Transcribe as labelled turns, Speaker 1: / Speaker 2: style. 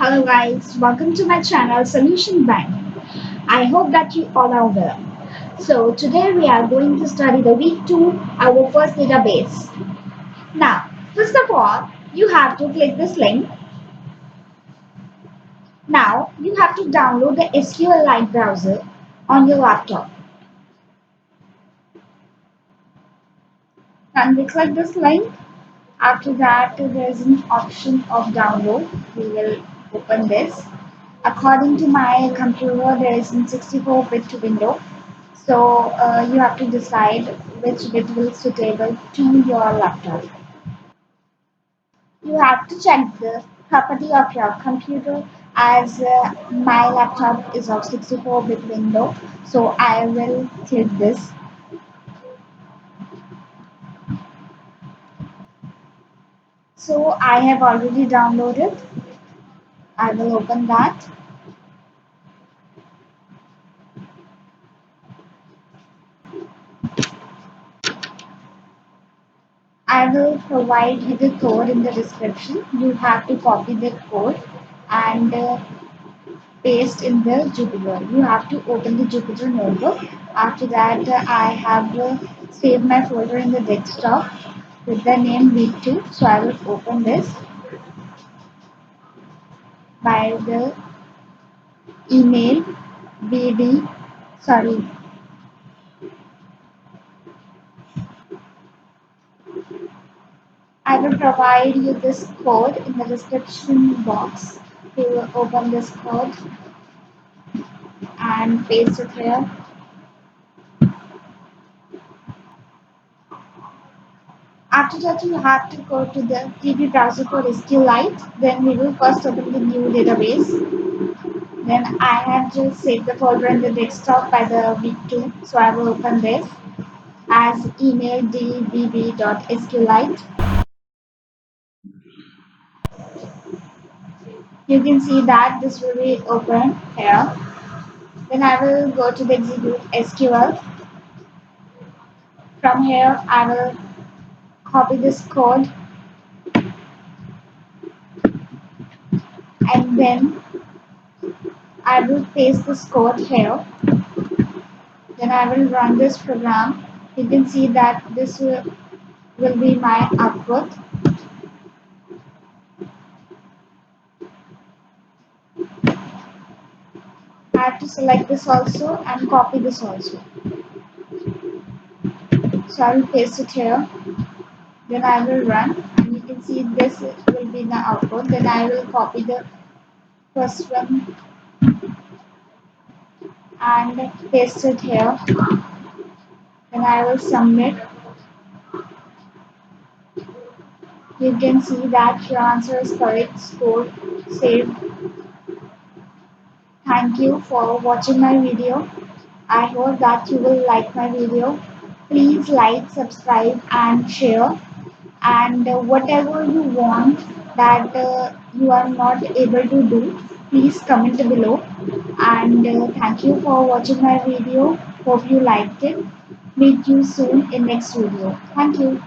Speaker 1: Hello guys, welcome to my channel Solution Bank. I hope that you all are well. So today we are going to study the week 2, our first database. Now, first of all, you have to click this link. Now, you have to download the SQLite browser on your laptop. Then we click this link. After that, there is an option of download. We will open this. According to my computer, there is a 64-bit window. So you have to decide which bit will suitable to your laptop. You have to check the property of your computer as my laptop is of 64-bit window. So I will click this. So I have already downloaded. I will open that. I will provide you the code in the description. You have to copy the code and paste in the Jupyter. You have to open the Jupyter notebook. After that, I have saved my folder in the desktop with the name week2. So I will open this by the email bd. Sorry, I will provide you this code in the description box. You will open this code and paste it here. After that, you have to go to the TV browser for SQLite. Then we will first open the new database. Then I have just saved the folder in the desktop by the week2. So I will open this as email dbb.sqlite. You can see that this will be open here. Then I will go to the execute SQL. From here, I will copy this code and then I will paste this code here. Then I will run this program. You can see that this will be my output. I have to select this also and copy this also. So I will paste it here. Then I will run and you can see this will be the output. Then I will copy the first one and paste it here. Then I will submit. You can see that your answer is correct. Score saved. Thank you for watching my video. I hope that you will like my video. Please like, subscribe and share. And whatever you want that you are not able to do, please comment below. And thank you for watching my video. Hope you liked it. Meet you soon in next video. Thank you.